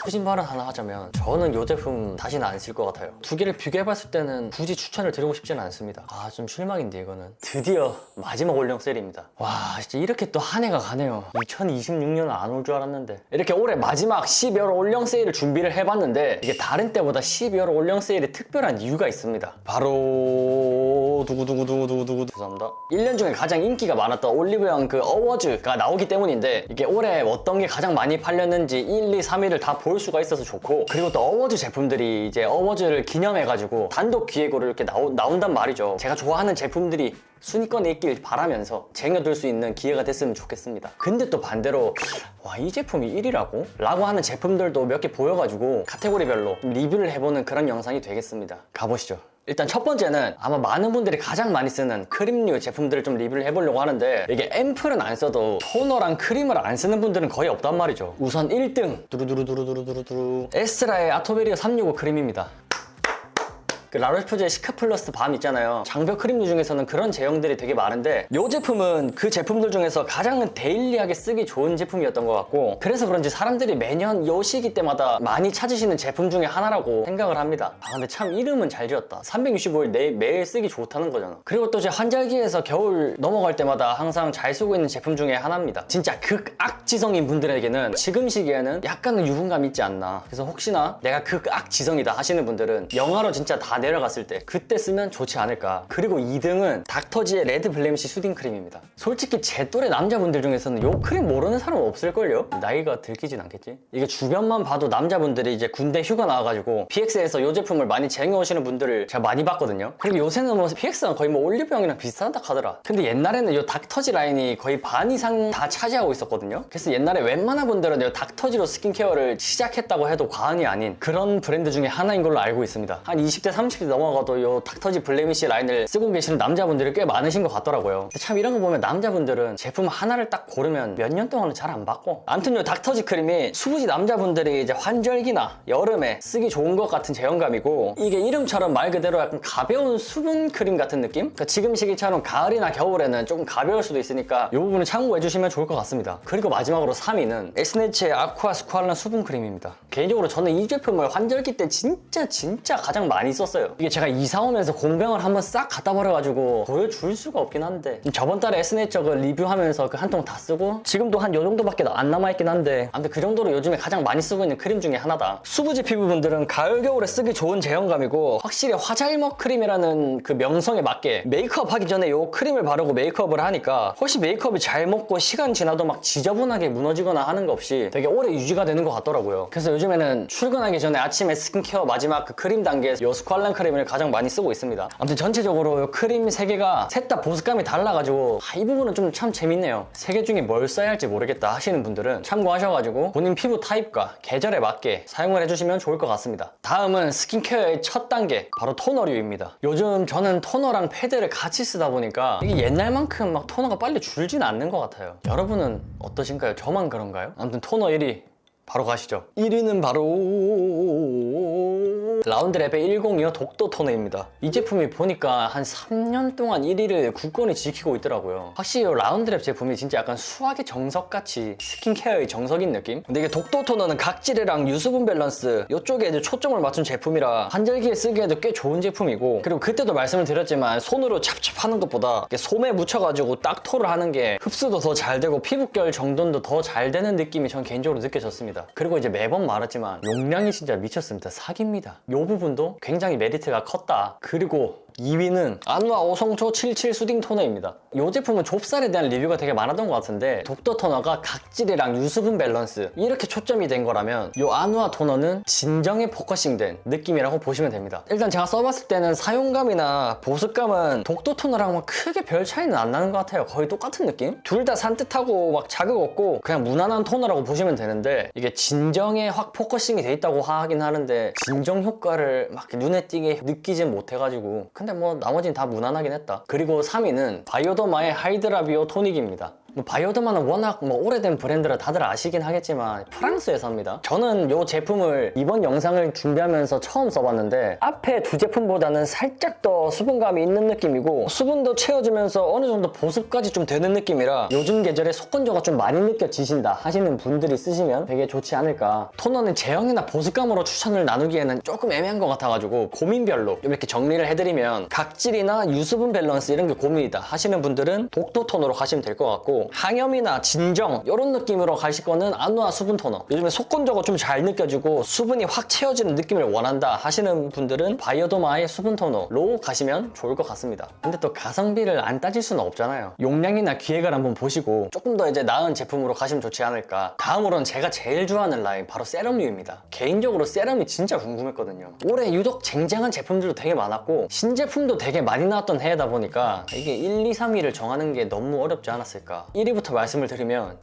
후진 발언 하나 하자면 저는 이 제품 다시는 안 쓸 것 같아요. 두 개를 비교해봤을 때는 굳이 추천을 드리고 싶지는 않습니다. 아, 좀 실망인데 이거는. 드디어 마지막 올영 세일입니다. 와, 진짜 이렇게 또 한 해가 가네요. 2026년은 안 올 줄 알았는데. 이렇게 올해 마지막 12월 올영 세일을 준비를 해봤는데 이게 다른 때보다 12월 올영 세일에 특별한 이유가 있습니다. 바로 두구두구두구두구두구 죄송합니다. 1년 중에 가장 인기가 많았던 올리브영 그 어워즈가 나오기 때문인데 이게 올해 어떤 게 가장 많이 팔렸는지 1, 2, 3위를 다 볼 수가 있어서 좋고, 그리고 또 어워즈 제품들이 이제 어워즈를 기념해가지고 단독 기획으로 이렇게 나온단 말이죠. 제가 좋아하는 제품들이 순위권에 있길 바라면서 쟁여둘 수 있는 기회가 됐으면 좋겠습니다. 근데 또 반대로 와, 이 제품이 1위라고? 라고 하는 제품들도 몇 개 보여가지고 카테고리별로 리뷰를 해보는 그런 영상이 되겠습니다. 가보시죠. 일단 첫 번째는 아마 많은 분들이 가장 많이 쓰는 크림류 제품들을 좀 리뷰를 해보려고 하는데, 이게 앰플은 안 써도 토너랑 크림을 안 쓰는 분들은 거의 없단 말이죠. 우선 1등 두루두루두루두루두루 에스라의 아토베리어 365 크림입니다. 그 라로시포즈의 시카플러스 밤 있잖아요. 장벽 크림류 중에서는 그런 제형들이 되게 많은데 이 제품은 그 제품들 중에서 가장 데일리하게 쓰기 좋은 제품이었던 것 같고, 그래서 그런지 사람들이 매년 이 시기 때마다 많이 찾으시는 제품 중에 하나라고 생각을 합니다. 아, 근데 참 이름은 잘 지었다. 365일 매일 쓰기 좋다는 거잖아. 그리고 또 제 환절기에서 겨울 넘어갈 때마다 항상 잘 쓰고 있는 제품 중에 하나입니다. 진짜 극악지성인 분들에게는 지금 시기에는 약간은 유분감이 있지 않나. 그래서 혹시나 내가 극악지성이다 하시는 분들은 영하로 진짜 다 내려갔을 때 그때 쓰면 좋지 않을까. 그리고 2등은 닥터지의 레드 블레미쉬 수딩 크림입니다. 솔직히 제 또래 남자분들 중에서는 이 크림 모르는 사람은 없을걸요? 나이가 들키진 않겠지? 이게 주변만 봐도 남자분들이 이제 군대 휴가 나와가지고 PX에서 이 제품을 많이 쟁여오시는 분들을 제가 많이 봤거든요. 그리고 요새는 뭐 PX가 거의 뭐 올리브영이랑 비슷하다 하더라. 근데 옛날에는 이 닥터지 라인이 거의 반 이상 다 차지하고 있었거든요. 그래서 옛날에 웬만한 분들은 이 닥터지로 스킨케어를 시작했다고 해도 과언이 아닌 그런 브랜드 중에 하나인 걸로 알고 있습니다. 한 20대 30대 넘어가도 이 닥터지 블레미쉬 라인을 쓰고 계시는 남자분들이 꽤 많으신 것 같더라고요. 근데 참 이런 거 보면 남자분들은 제품 하나를 딱 고르면 몇 년 동안은 잘 안 바꿔. 아무튼 이 닥터지 크림이 수부지 남자분들이 이제 환절기나 여름에 쓰기 좋은 것 같은 제형감이고, 이게 이름처럼 말 그대로 약간 가벼운 수분 크림 같은 느낌? 그러니까 지금 시기처럼 가을이나 겨울에는 조금 가벼울 수도 있으니까 이 부분을 참고해 주시면 좋을 것 같습니다. 그리고 마지막으로 3위는 에스네치의 아쿠아 스쿠알란 수분 크림입니다. 개인적으로 저는 이 제품을 환절기 때 진짜 가장 많이 썼어요. 이게 제가 이사 오면서 공병을 한번 싹 갖다 버려가지고 보여줄 수가 없긴 한데, 저번 달에 에스네처 그 리뷰하면서 그 한 통 다 쓰고 지금도 한 요 정도밖에 안 남아있긴 한데, 아무튼 그 정도로 요즘에 가장 많이 쓰고 있는 크림 중에 하나다. 수부지 피부분들은 가을 겨울에 쓰기 좋은 제형감이고, 확실히 화잘먹 크림이라는 그 명성에 맞게 메이크업 하기 전에 요 크림을 바르고 메이크업을 하니까 훨씬 메이크업이 잘 먹고 시간 지나도 막 지저분하게 무너지거나 하는 거 없이 되게 오래 유지가 되는 것 같더라고요. 그래서 요즘에는 출근하기 전에 아침에 스킨케어 마지막 그 크림 단계에서 요 스쿠알란 크림을 가장 많이 쓰고 있습니다. 아무튼 전체적으로 이 크림 3개가 셋 다 보습감이 달라가지고 이 부분은 좀 참 재밌네요. 3개 중에 뭘 써야 할지 모르겠다 하시는 분들은 참고하셔가지고 본인 피부 타입과 계절에 맞게 사용을 해주시면 좋을 것 같습니다. 다음은 스킨케어의 첫 단계, 바로 토너류입니다. 요즘 저는 토너랑 패드를 같이 쓰다 보니까 이게 옛날만큼 막 토너가 빨리 줄진 않는 것 같아요. 여러분은 어떠신가요? 저만 그런가요? 아무튼 토너 1위 바로 가시죠. 1위는 바로 라운드랩의 1025 독도 토너입니다. 이 제품이 보니까 한 3년 동안 1위를 굳건히 지키고 있더라고요. 확실히 이 라운드랩 제품이 진짜 약간 수학의 정석같이 스킨케어의 정석인 느낌? 근데 이게 독도 토너는 각질이랑 유수분 밸런스 이쪽에 이제 초점을 맞춘 제품이라 환절기에 쓰기에도 꽤 좋은 제품이고, 그리고 그때도 말씀을 드렸지만 손으로 찹찹하는 것보다 이렇게 솜에 묻혀가지고 딱 토를 하는 게 흡수도 더 잘 되고 피부결 정돈도 더 잘 되는 느낌이 전 개인적으로 느껴졌습니다. 그리고 이제 매번 말했지만 용량이 진짜 미쳤습니다. 사기입니다. 이 부분도 굉장히 메리트가 컸다. 그리고 2위는 안누아 오성초 77 수딩 토너입니다. 이 제품은 좁쌀에 대한 리뷰가 되게 많았던 것 같은데, 독도 토너가 각질이랑 유수분 밸런스 이렇게 초점이 된 거라면 이 안누아 토너는 진정에 포커싱된 느낌이라고 보시면 됩니다. 일단 제가 써봤을 때는 사용감이나 보습감은 독도 토너랑 막 크게 별 차이는 안 나는 것 같아요. 거의 똑같은 느낌? 둘 다 산뜻하고 막 자극 없고 그냥 무난한 토너라고 보시면 되는데, 이게 진정에 확 포커싱이 돼 있다고 하긴 하는데 진정 효과를 막 눈에 띄게 느끼진 못해가지고, 근데 뭐 나머지는 다 무난하긴 했다. 그리고 3위는 바이오더마의 하이드라비오 토닉입니다. 바이오더마는 워낙 오래된 브랜드라 다들 아시긴 하겠지만 프랑스에서입니다. 저는 이 제품을 이번 영상을 준비하면서 처음 써봤는데 앞에 두 제품보다는 살짝 더 수분감이 있는 느낌이고 수분도 채워주면서 어느 정도 보습까지 좀 되는 느낌이라 요즘 계절에 속건조가 좀 많이 느껴지신다 하시는 분들이 쓰시면 되게 좋지 않을까. 토너는 제형이나 보습감으로 추천을 나누기에는 조금 애매한 것 같아가지고 고민별로 이렇게 정리를 해드리면 각질이나 유수분 밸런스 이런 게 고민이다 하시는 분들은 독도 토너로 가시면 될 것 같고, 항염이나 진정 이런 느낌으로 가실 거는 아누아 수분 토너, 요즘에 속건조가 좀 잘 느껴지고 수분이 확 채워지는 느낌을 원한다 하시는 분들은 바이오더마의 수분 토너로 가시면 좋을 것 같습니다. 근데 또 가성비를 안 따질 수는 없잖아요. 용량이나 기획을 한번 보시고 조금 더 이제 나은 제품으로 가시면 좋지 않을까. 다음으로는 제가 제일 좋아하는 라인 바로 세럼류입니다. 개인적으로 세럼이 진짜 궁금했거든요. 올해 유독 쟁쟁한 제품들도 되게 많았고 신제품도 되게 많이 나왔던 해다 보니까 이게 1, 2, 3위를 정하는 게 너무 어렵지 않았을까. 1위부터 말씀을 드리면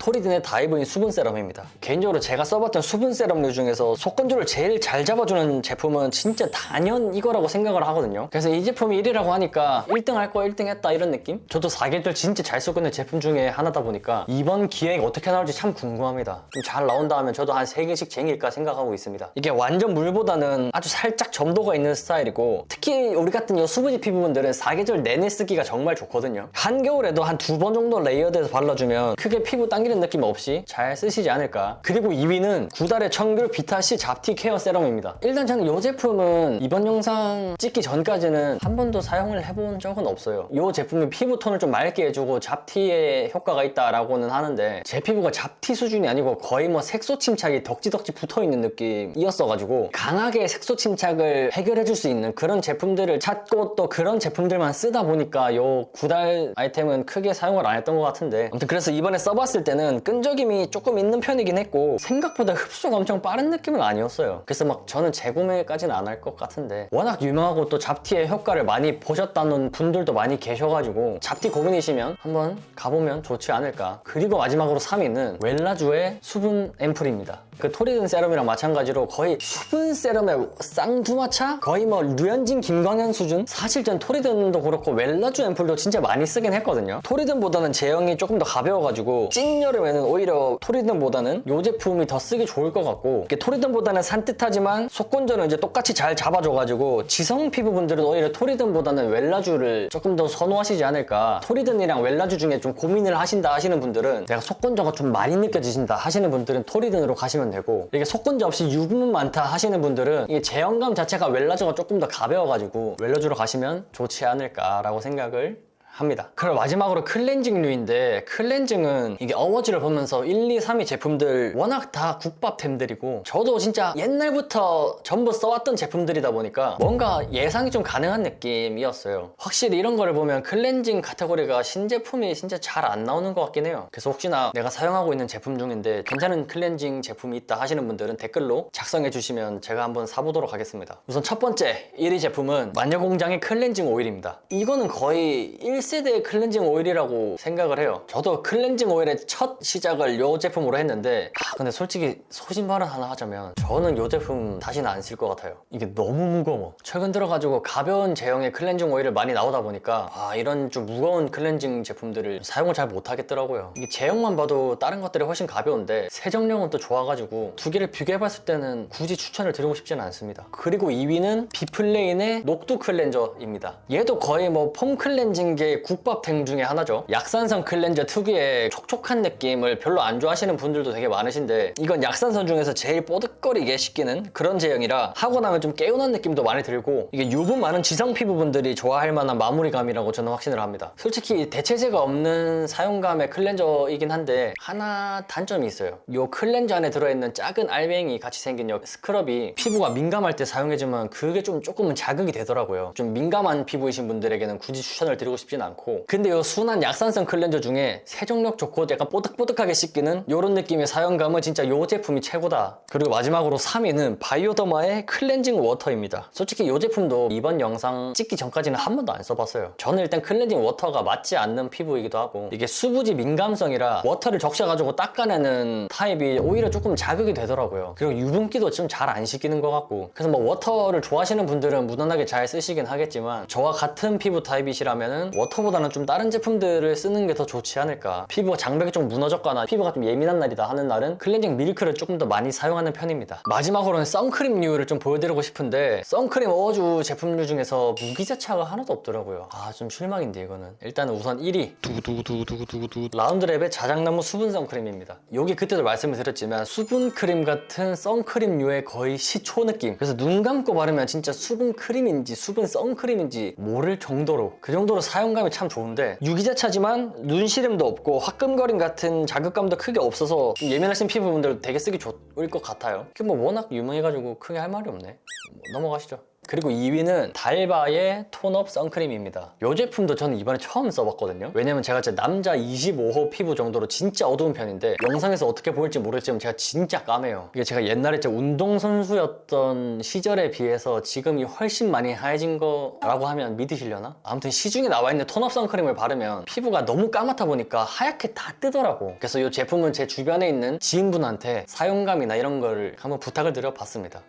토리든의 다이브인 수분 세럼입니다. 개인적으로 제가 써봤던 수분 세럼류 중에서 속건조를 제일 잘 잡아주는 제품은 진짜 단연 이거라고 생각을 하거든요. 그래서 이 제품이 1위라고 하니까 1등 할 거 1등 했다 이런 느낌? 저도 4계절 진짜 잘 쓰고 있는 제품 중에 하나다 보니까 이번 기획이 어떻게 나올지 참 궁금합니다. 좀 잘 나온다 하면 저도 한 3개씩 쟁일까 생각하고 있습니다. 이게 완전 물보다는 아주 살짝 점도가 있는 스타일이고 특히 우리 같은 이 수부지 피부분들은 4계절 내내 쓰기가 정말 좋거든요. 한겨울에도 한 2번 정도 레이어드해서 발라주면 크게 피부 당기는 느낌 없이 잘 쓰시지 않을까. 그리고 2위는 구달의 청귤 비타C 잡티 케어 세럼입니다. 일단 저는 이 제품은 이번 영상 찍기 전까지는 한 번도 사용을 해본 적은 없어요. 이 제품이 피부톤을 좀 맑게 해주고 잡티에 효과가 있다라고는 하는데 제 피부가 잡티 수준이 아니고 거의 색소 침착이 덕지덕지 붙어있는 느낌이었어가지고 강하게 색소 침착을 해결해줄 수 있는 그런 제품들을 찾고 또 그런 제품들만 쓰다 보니까 이 구달 아이템은 크게 사용을 안 했던 것 같은데, 아무튼 그래서 이번에 써봤을 때는 끈적임이 조금 있는 편이긴 했고 생각보다 흡수가 엄청 빠른 느낌은 아니었어요. 그래서 저는 재구매까지는 안 할 것 같은데, 워낙 유명하고 또 잡티의 효과를 많이 보셨다는 분들도 많이 계셔가지고 잡티 고민이시면 한번 가보면 좋지 않을까. 그리고 마지막으로 3위는 웰라주의 수분 앰플입니다. 그 토리든 세럼이랑 마찬가지로 거의 수분 세럼의 쌍두마차? 거의 류현진, 김광현 수준? 사실 전 토리든도 그렇고 웰라주 앰플도 진짜 많이 쓰긴 했거든요. 토리든보다는 제형이 조금 더 가벼워가지고 찐 여름에는 오히려 토리든보다는 이 제품이 더 쓰기 좋을 것 같고, 이게 토리든보다는 산뜻하지만 속건조는 이제 똑같이 잘 잡아줘가지고 지성 피부분들은 오히려 토리든보다는 웰라주를 조금 더 선호하시지 않을까. 토리든이랑 웰라주 중에 좀 고민을 하신다 하시는 분들은, 내가 속건조가 좀 많이 느껴지신다 하시는 분들은 토리든으로 가시면 되고, 이게 속건조 없이 유분 많다 하시는 분들은 이게 제형감 자체가 웰라주가 조금 더 가벼워가지고 웰라주로 가시면 좋지 않을까라고 생각을 합니다. 그리고 마지막으로 클렌징류인데, 클렌징은 이게 어워즈를 보면서 1, 2, 3위 제품들 워낙 다 국밥템들이고 저도 진짜 옛날부터 전부 써왔던 제품들이다 보니까 뭔가 예상이 좀 가능한 느낌이었어요. 확실히 이런 거를 보면 클렌징 카테고리가 신제품이 진짜 잘 안 나오는 것 같긴 해요. 그래서 혹시나 내가 사용하고 있는 제품 중인데 괜찮은 클렌징 제품이 있다 하시는 분들은 댓글로 작성해 주시면 제가 한번 사보도록 하겠습니다. 우선 첫 번째 1위 제품은 마녀공장의 클렌징 오일입니다. 이거는 거의 1세대의 클렌징 오일이라고 생각을 해요. 저도 클렌징 오일의 첫 시작을 이 제품으로 했는데 근데 솔직히 소신 발언 하나 하자면 저는 이 제품 다시는 안 쓸 것 같아요. 이게 너무 무거워. 최근 들어가지고 가벼운 제형의 클렌징 오일을 많이 나오다 보니까 이런 좀 무거운 클렌징 제품들을 사용을 잘 못하겠더라고요. 이게 제형만 봐도 다른 것들이 훨씬 가벼운데 세정력은 또 좋아가지고 두 개를 비교해봤을 때는 굳이 추천을 드리고 싶지는 않습니다. 그리고 2위는 비플레인의 녹두 클렌저입니다. 얘도 거의 폼 클렌징계 국밥템 중에 하나죠. 약산성 클렌저 특유의 촉촉한 느낌을 별로 안 좋아하시는 분들도 되게 많으신데, 이건 약산성 중에서 제일 뽀득거리게 씻기는 그런 제형이라 하고 나면 좀 개운한 느낌도 많이 들고, 이게 유분 많은 지성 피부분들이 좋아할 만한 마무리감이라고 저는 확신을 합니다. 솔직히 대체제가 없는 사용감의 클렌저이긴 한데 하나 단점이 있어요. 이 클렌저 안에 들어있는 작은 알맹이 같이 생긴 이 스크럽이 피부가 민감할 때 사용해주면 그게 조금은 자극이 되더라고요. 좀 민감한 피부이신 분들에게는 굳이 추천을 드리고 싶진 않고, 근데 이 순한 약산성 클렌저 중에 세정력 좋고 약간 뽀득뽀득하게 씻기는 이런 느낌의 사용감은 진짜 이 제품이 최고다. 그리고 마지막으로 3위는 바이오더마의 클렌징 워터입니다. 솔직히 이 제품도 이번 영상 찍기 전까지는 한 번도 안 써봤어요. 저는 일단 클렌징 워터가 맞지 않는 피부이기도 하고, 이게 수부지 민감성이라 워터를 적셔가지고 닦아내는 타입이 오히려 조금 자극이 되더라고요. 그리고 유분기도 좀 잘 안 씻기는 것 같고, 그래서 워터를 좋아하시는 분들은 무난하게 잘 쓰시긴 하겠지만 저와 같은 피부 타입이시라면은 워터보다는 좀 다른 제품들을 쓰는 게 더 좋지 않을까. 피부가 장벽이 좀 무너졌거나 피부가 좀 예민한 날이다 하는 날은 클렌징 밀크를 조금 더 많이 사용하는 편입니다. 마지막으로는 선크림류를 좀 보여드리고 싶은데 선크림 어워즈 제품류 중에서 무기자차가 하나도 없더라고요. 아, 좀 실망인데 이거는. 일단은 우선 1위 라운드랩의 자작나무 수분 선크림입니다. 여기 그때도 말씀을 드렸지만 수분 크림 같은 선크림류의 거의 시초 느낌. 그래서 눈 감고 바르면 진짜 수분 크림인지 수분 선크림인지 모를 정도로, 그 정도로 사용감이 참 좋은데 유기자차지만 눈 시름도 없고 화끈거림 같은 자극감도 크게 없어서 좀 예민하신 피부분들 되게 쓰기 좋을 것 같아요. 그게 뭐 워낙 유명해가지고 크게 할 말이 없네. 넘어가시죠. 그리고 2위는 달바의 톤업 선크림입니다. 이 제품도 저는 이번에 처음 써봤거든요. 왜냐면 제가 제 남자 25호 피부 정도로 진짜 어두운 편인데 영상에서 어떻게 보일지 모르겠지만 제가 진짜 까매요. 이게 제가 옛날에 운동선수였던 시절에 비해서 지금이 훨씬 많이 하얘진 거라고 하면 믿으시려나? 아무튼 시중에 나와 있는 톤업 선크림을 바르면 피부가 너무 까맣다 보니까 하얗게 다 뜨더라고. 그래서 이 제품은 제 주변에 있는 지인분한테 사용감이나 이런 걸 한번 부탁을 드려봤습니다.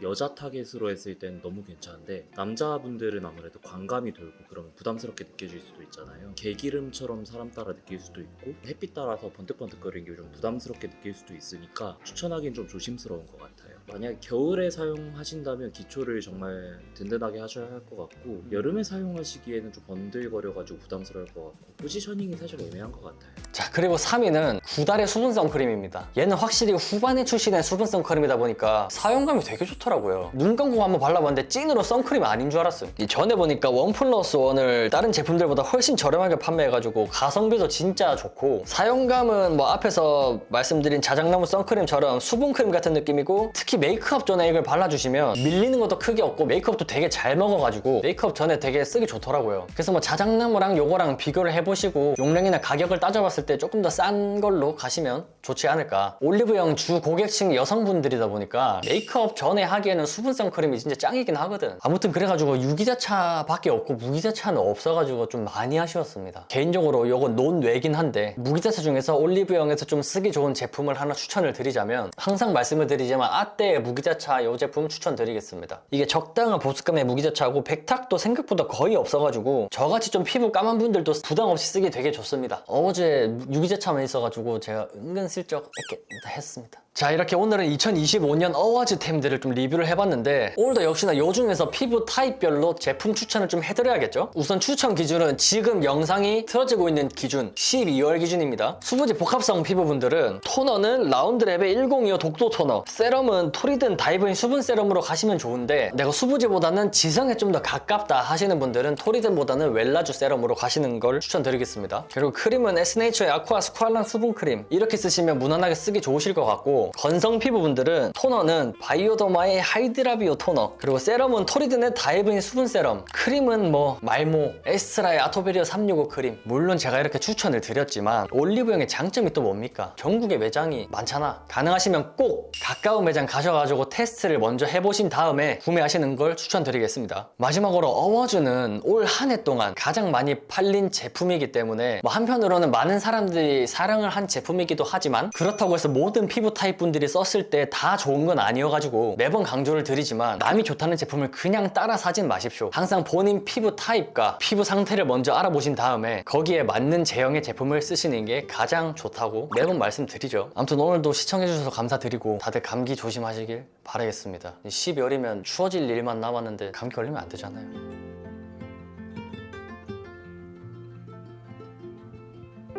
여자 타겟으로 했을 땐 너무 괜찮은데 남자분들은 아무래도 광감이 돌고 그러면 부담스럽게 느껴질 수도 있잖아요. 개기름처럼 사람 따라 느낄 수도 있고 햇빛 따라서 번뜩번뜩거리는 게 좀 부담스럽게 느낄 수도 있으니까 추천하기는 좀 조심스러운 것 같아요. 만약 겨울에 사용하신다면 기초를 정말 든든하게 하셔야 할 것 같고 여름에 사용하시기에는 좀 번들거려가지고 부담스러울 것 같고 포지셔닝이 사실 애매한 것 같아요. 자, 그리고 3위는 구달의 수분 선크림입니다. 얘는 확실히 후반에 출시된 수분 선크림이다 보니까 사용감이 되게 좋더라고요. 눈 감고 한번 발라봤는데 찐으로 선크림 아닌 줄 알았어요. 전에 보니까 1+1을 다른 제품들보다 훨씬 저렴하게 판매해가지고 가성비도 진짜 좋고 사용감은 뭐 앞에서 말씀드린 자작나무 선크림처럼 수분크림 같은 느낌이고 특히 메이크업 전에 이걸 발라주시면 밀리는 것도 크게 없고 메이크업도 되게 잘 먹어가지고 메이크업 전에 되게 쓰기 좋더라고요. 그래서 뭐 자작나무랑 요거랑 비교를 해보시고 용량이나 가격을 따져봤을 때 조금 더 싼 걸로 가시면 좋지 않을까. 올리브영 주 고객층이 여성분들이다 보니까 메이크업 전에 하기에는 수분 선크림이 진짜 짱이긴 하거든. 아무튼 그래가지고 유기자차밖에 없고 무기자차는 없어가지고 좀 많이 아쉬웠습니다. 개인적으로 요건 논외긴 한데 무기자차 중에서 올리브영에서 좀 쓰기 좋은 제품을 하나 추천을 드리자면 항상 말씀을 드리지만 아떼의 무기자차 요 제품 추천드리겠습니다. 이게 적당한 보습감의 무기자차고 백탁도 생각보다 거의 없어가지고 저같이 좀 피부 까만 분들도 부담 없이 쓰기 되게 좋습니다. 어제 유기자차만 있어가지고 제가 은근슬쩍 이렇게 했습니다. 자, 이렇게 오늘은 2025년 어워즈템들을 좀 리뷰를 해봤는데 오늘도 역시나 요 중에서 피부 타입별로 제품 추천을 좀 해드려야겠죠? 우선 추천 기준은 지금 영상이 틀어지고 있는 기준 12월 기준입니다. 수부지 복합성 피부분들은 토너는 라운드랩의 1025 독도 토너, 세럼은 토리든 다이브인 수분 세럼으로 가시면 좋은데 내가 수부지보다는 지성에 좀 더 가깝다 하시는 분들은 토리든보다는 웰라주 세럼으로 가시는 걸 추천드리겠습니다. 그리고 크림은 에스네이처의 아쿠아 스ኳ란 수분 크림 이렇게 쓰시면 무난하게 쓰기 좋으실 것 같고 건성 피부분들은 토너는 바이오더마의 하이드라비오 토너, 그리고 세럼은 토리든의 다이브인 수분 세럼, 크림은 뭐 말모, 에스트라의 아토베리어 365 크림. 물론 제가 이렇게 추천을 드렸지만 올리브영의 장점이 또 뭡니까? 전국에 매장이 많잖아. 가능하시면 꼭 가까운 매장 가셔가지고 테스트를 먼저 해보신 다음에 구매하시는 걸 추천드리겠습니다. 마지막으로 어워즈는 올 한 해 동안 가장 많이 팔린 제품이기 때문에 뭐 한편으로는 많은 사람들이 사랑을 한 제품이기도 하지만 그렇다고 해서 모든 피부 타입 분들이 썼을 때 다 좋은 건 아니어가지고 매번 강조를 드리지만 남이 좋다는 제품을 그냥 따라 사진 마십시오. 항상 본인 피부 타입과 피부 상태를 먼저 알아보신 다음에 거기에 맞는 제형의 제품을 쓰시는 게 가장 좋다고 매번 말씀드리죠. 아무튼 오늘도 시청해주셔서 감사드리고 다들 감기 조심하시길 바라겠습니다. 12월이면 추워질 일만 남았는데 감기 걸리면 안 되잖아요.